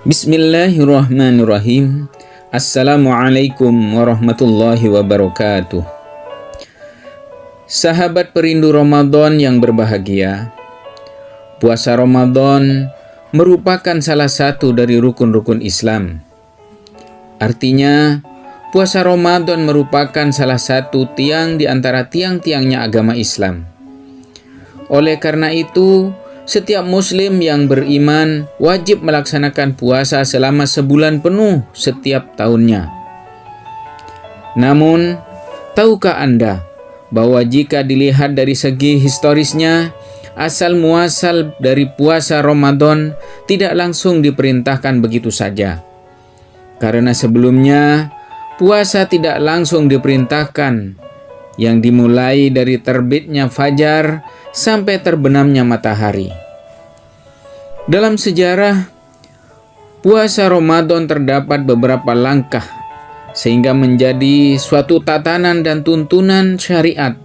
Bismillahirrahmanirrahim. Assalamualaikum warahmatullahi wabarakatuh. Sahabat perindu Ramadan yang berbahagia, puasa Ramadan merupakan salah satu dari rukun-rukun Islam. Artinya, puasa Ramadan merupakan salah satu tiang di antara tiang-tiangnya agama Islam. Oleh karena itu, setiap muslim yang beriman wajib melaksanakan puasa selama sebulan penuh setiap tahunnya. Namun, tahukah Anda bahwa jika dilihat dari segi historisnya, asal muasal dari puasa Ramadan tidak langsung diperintahkan begitu saja. Karena sebelumnya, puasa tidak langsung diperintahkan, yang dimulai dari terbitnya fajar sampai terbenamnya matahari. Dalam sejarah, puasa Ramadan terdapat beberapa langkah sehingga menjadi suatu tatanan dan tuntunan syariat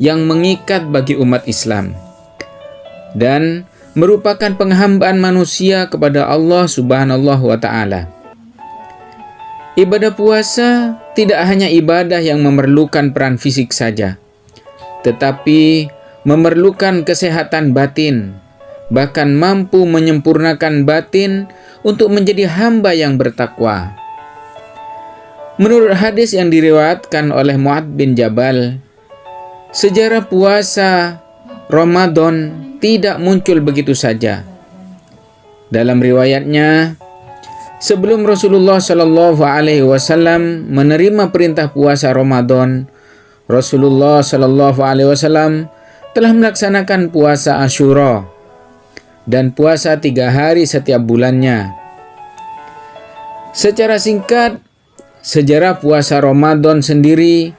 yang mengikat bagi umat Islam dan merupakan penghambaan manusia kepada Allah Subhanahu wa Ta'ala. Ibadah puasa tidak hanya ibadah yang memerlukan peran fisik saja, tetapi memerlukan kesehatan batin, bahkan mampu menyempurnakan batin untuk menjadi hamba yang bertakwa. Menurut hadis yang diriwayatkan oleh Mu'adz bin Jabal, sejarah puasa Ramadan tidak muncul begitu saja. Dalam riwayatnya, sebelum Rasulullah Shallallahu Alaihi Wasallam menerima perintah puasa Ramadan, Rasulullah Shallallahu Alaihi Wasallam telah melaksanakan puasa Asyura dan puasa 3 hari setiap bulannya. Secara singkat, sejarah puasa Ramadan sendiri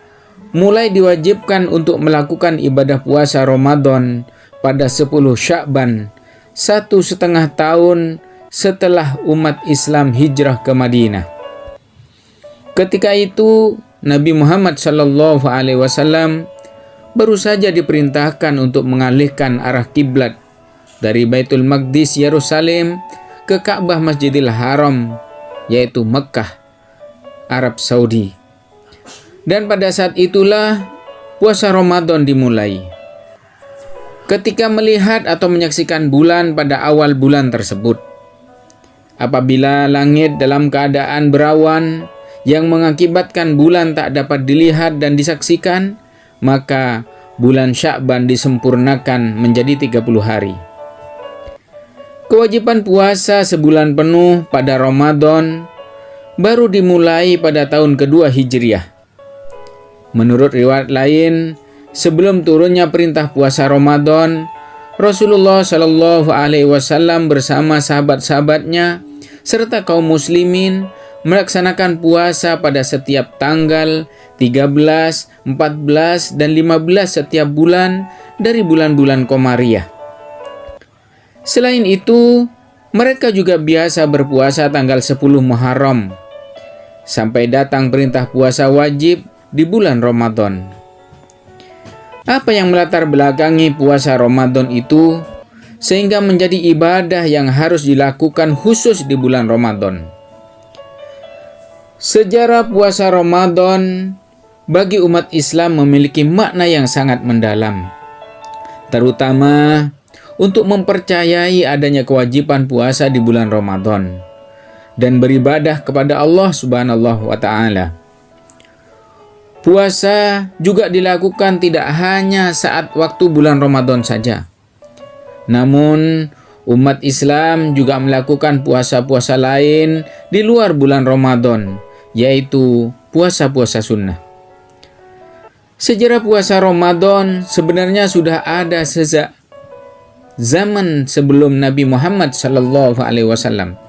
mulai diwajibkan untuk melakukan ibadah puasa Ramadan pada 10 Sya'ban, 1,5 tahun setelah umat Islam hijrah ke Madinah. Ketika itu, Nabi Muhammad SAW baru saja diperintahkan untuk mengalihkan arah kiblat dari Baitul Maqdis Yerusalem ke Ka'bah Masjidil Haram, yaitu Mekkah, Arab Saudi. Dan pada saat itulah puasa Ramadan dimulai. Ketika melihat atau menyaksikan bulan pada awal bulan tersebut, apabila langit dalam keadaan berawan yang mengakibatkan bulan tak dapat dilihat dan disaksikan, maka bulan Sya'ban disempurnakan menjadi 30 hari. Kewajiban puasa sebulan penuh pada Ramadan baru dimulai pada tahun kedua Hijriah. Menurut riwayat lain, sebelum turunnya perintah puasa Ramadan, Rasulullah Shallallahu Alaihi Wasallam bersama sahabat-sahabatnya serta kaum muslimin melaksanakan puasa pada setiap tanggal 13, 14, dan 15 setiap bulan dari bulan-bulan Qamariyah. Selain itu, mereka juga biasa berpuasa tanggal 10 Muharram sampai datang perintah puasa wajib di bulan Ramadan. Apa yang melatar belakangi puasa Ramadan itu sehingga menjadi ibadah yang harus dilakukan khusus di bulan Ramadan? Sejarah puasa Ramadan bagi umat Islam memiliki makna yang sangat mendalam, terutama untuk mempercayai adanya kewajiban puasa di bulan Ramadan dan beribadah kepada Allah Subhanahu wa Ta'ala. Puasa juga dilakukan tidak hanya saat waktu bulan Ramadan saja. Namun, umat Islam juga melakukan puasa-puasa lain di luar bulan Ramadan, yaitu puasa-puasa sunnah. Sejarah puasa Ramadan sebenarnya sudah ada sejak zaman sebelum Nabi Muhammad SAW.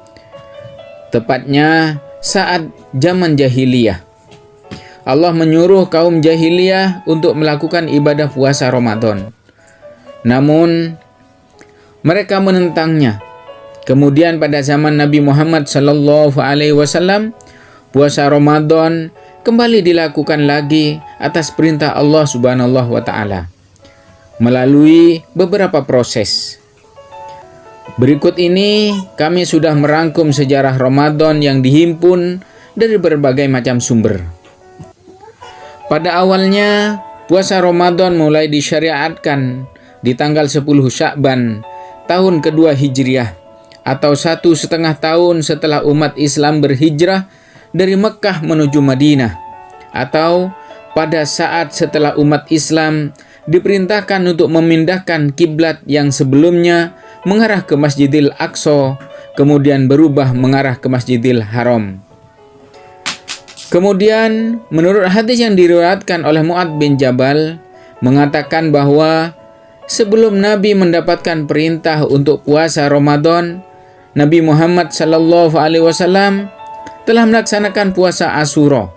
Tepatnya saat zaman jahiliyah. Allah menyuruh kaum jahiliyah untuk melakukan ibadah puasa Ramadan. Namun, mereka menentangnya. Kemudian pada zaman Nabi Muhammad SAW, puasa Ramadan kembali dilakukan lagi atas perintah Allah Subhanahu wa Ta'ala melalui beberapa proses. Berikut ini kami sudah merangkum sejarah Ramadan yang dihimpun dari berbagai macam sumber. Pada awalnya, puasa Ramadan mulai disyariatkan di tanggal 10 Sya'ban tahun kedua Hijriah atau 1,5 tahun setelah umat Islam berhijrah dari Mekkah menuju Madinah, atau pada saat setelah umat Islam diperintahkan untuk memindahkan kiblat yang sebelumnya mengarah ke Masjidil Aqsa, kemudian berubah mengarah ke Masjidil Haram. Kemudian, menurut hadis yang diriwayatkan oleh Mu'adz bin Jabal, mengatakan bahwa sebelum Nabi mendapatkan perintah untuk puasa Ramadan, Nabi Muhammad SAW telah melaksanakan puasa Asyura,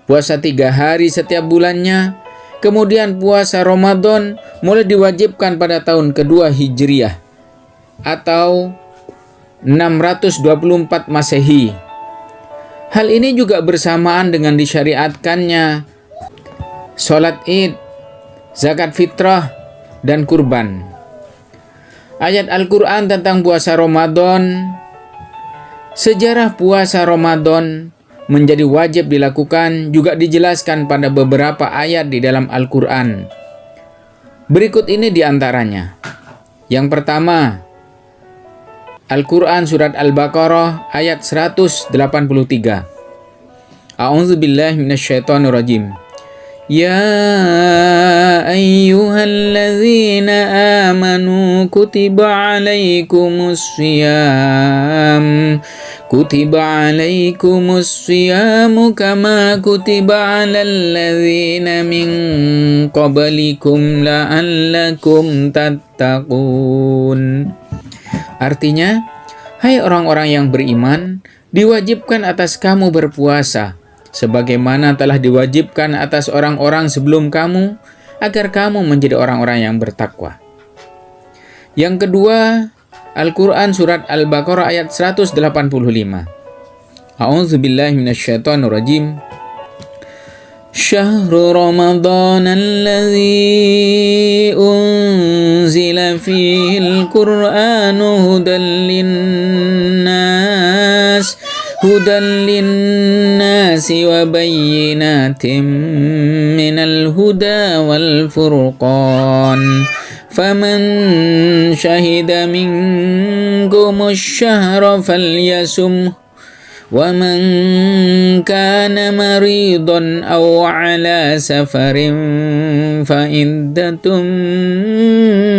puasa 3 hari setiap bulannya. Kemudian puasa Ramadan mulai diwajibkan pada tahun kedua Hijriah atau 624 Masehi. Hal ini juga bersamaan dengan disyariatkannya sholat Id, zakat fitrah, dan kurban. Ayat Al-Quran tentang puasa Ramadan, sejarah puasa Ramadan menjadi wajib dilakukan juga dijelaskan pada beberapa ayat di dalam Al-Quran. Berikut ini diantaranya. Yang pertama, Al-Quran Surat Al-Baqarah ayat 183. A'udzubillahi minasyaitonirrajim. Ya ayyuhalladzina amanu kutiba alaikumus siyamu kama kutiba alal ladzina min qablikum la'allakum tattaqun. Artinya, hai orang-orang yang beriman, diwajibkan atas kamu berpuasa, sebagaimana telah diwajibkan atas orang-orang sebelum kamu, agar kamu menjadi orang-orang yang bertakwa. Yang kedua, Al-Quran Surat Al-Baqarah ayat 185. A'udzubillahi minasyaitonirrajim. Syahrul Ramadan alladzi unzila fihil Qur'anu hudan linnasi wa bayyinatin minal huda wal furqan. Faman syahida minkumus syahra falyasumhu وَمَنْ كَانَ مَرِيضًا أَوْ عَلَى سَفَرٍ فَعِدَّةٌ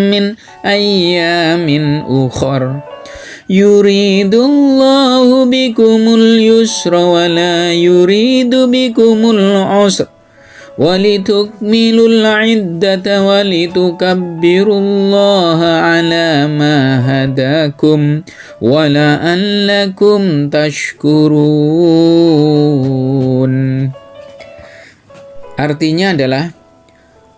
مِّنْ أَيَّامٍ أُخَرَ يُرِيدُ اللَّهُ بِكُمُ الْيُسْرَ وَلَا يُرِيدُ بِكُمُ الْعُسْرَ وَلِتُكْمِلُوا الْعِدَّةَ وَلِتُكَبِّرُوا اللَّهَ عَلَى مَا هَدَاكُمْ وَلَعَلَّكُمْ تَشْكُرُونَ. Artinya adalah,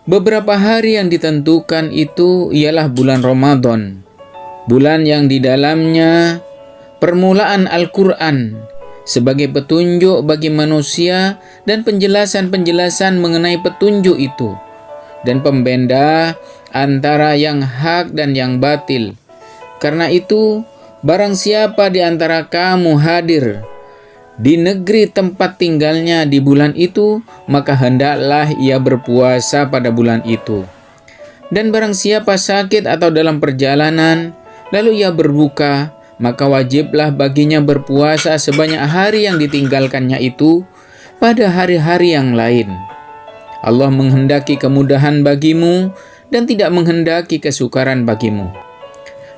beberapa hari yang ditentukan itu ialah bulan Ramadan, bulan yang di dalamnya permulaan Al-Quran sebagai petunjuk bagi manusia dan penjelasan-penjelasan mengenai petunjuk itu, dan pembeda antara yang hak dan yang batil. Karena itu, barang siapa di antara kamu hadir di negeri tempat tinggalnya di bulan itu, maka hendaklah ia berpuasa pada bulan itu. Dan barang siapa sakit atau dalam perjalanan, lalu ia berbuka, maka wajiblah baginya berpuasa sebanyak hari yang ditinggalkannya itu pada hari-hari yang lain. Allah menghendaki kemudahan bagimu dan tidak menghendaki kesukaran bagimu.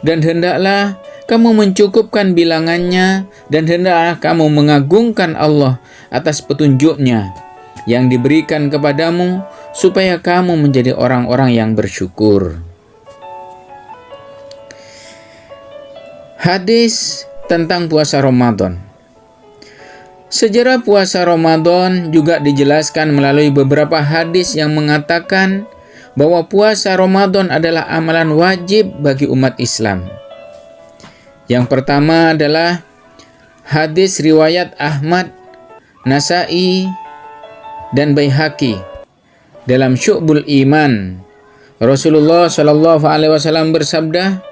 Dan hendaklah kamu mencukupkan bilangannya, dan hendaklah kamu mengagungkan Allah atas petunjuknya yang diberikan kepadamu, supaya kamu menjadi orang-orang yang bersyukur. Hadis tentang puasa Ramadan. Sejarah puasa Ramadan juga dijelaskan melalui beberapa hadis yang mengatakan bahwa puasa Ramadan adalah amalan wajib bagi umat Islam. Yang pertama adalah hadis riwayat Ahmad, Nasa'i, dan Baihaqi dalam Syu'bul Iman. Rasulullah SAW bersabda,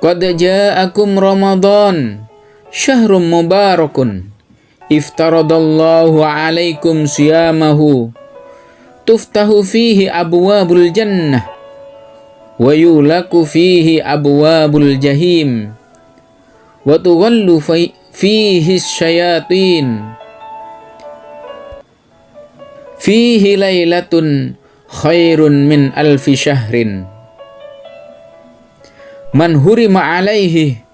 Qad ja'akum Ramadan syahrum mubarakun iftaradallahu alaikum siyamahu tuftahu fihi abwabul jannah wa yulaku fihi abwabul jahim wa tughallu fihi syayatin fihi lailatun khairun min alfi syahrin man hurima alaihi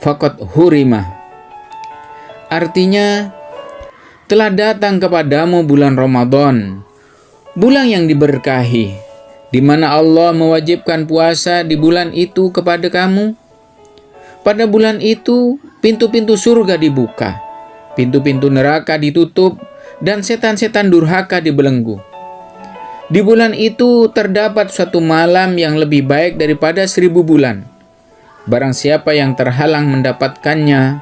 faqad hurima. Artinya, telah datang kepadamu bulan Ramadan, bulan yang diberkahi, di mana Allah mewajibkan puasa di bulan itu kepada kamu. Pada bulan itu, pintu-pintu surga dibuka, pintu-pintu neraka ditutup, dan setan-setan durhaka dibelenggu. Di bulan itu terdapat suatu malam yang lebih baik daripada 1000 bulan. Barang siapa yang terhalang mendapatkannya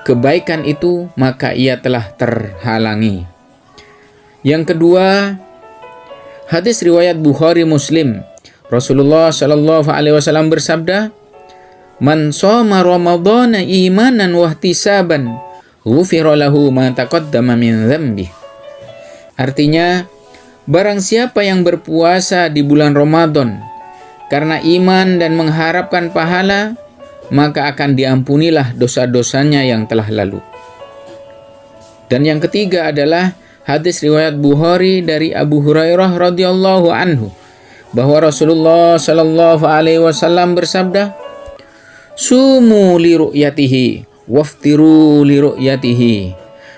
kebaikan itu, maka ia telah terhalangi. Yang kedua, hadis riwayat Bukhari Muslim. Rasulullah Shallallahu Alaihi Wasallam bersabda, "Man shoma Ramadhana imanan wa ihtisaban, ghufira lahu ma taqaddama min dzambihi." Artinya, barang siapa yang berpuasa di bulan Ramadan karena iman dan mengharapkan pahala, maka akan diampunilah dosa-dosanya yang telah lalu. Dan yang ketiga adalah hadis riwayat Bukhari dari Abu Hurairah radhiyallahu anhu bahwa Rasulullah Shallallahu Alaihi Wasallam bersabda, "Sumu li ru'yatihi waftiru li ru'yatihi,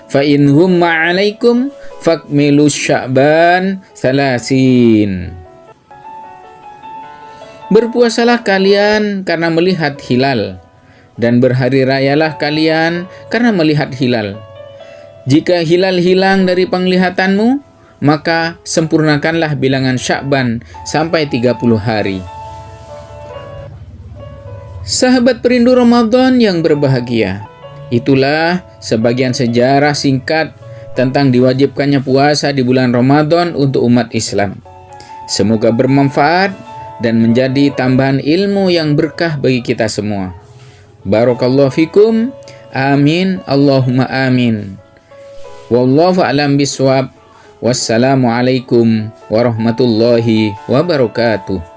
fa in humma 'alaikum fakmilu Sya'ban salasin." Berpuasalah kalian karena melihat hilal, dan berhari rayalah kalian karena melihat hilal. Jika hilal hilang dari penglihatanmu, maka sempurnakanlah bilangan Sya'ban sampai 30 hari. Sahabat perindu Ramadan yang berbahagia, itulah sebagian sejarah singkat tentang diwajibkannya puasa di bulan Ramadan untuk umat Islam. Semoga bermanfaat dan menjadi tambahan ilmu yang berkah bagi kita semua. Barakallahu fikum. Amin. Allahumma amin. Wallahu a'lam bishawab. Wassalamualaikum warahmatullahi wabarakatuh.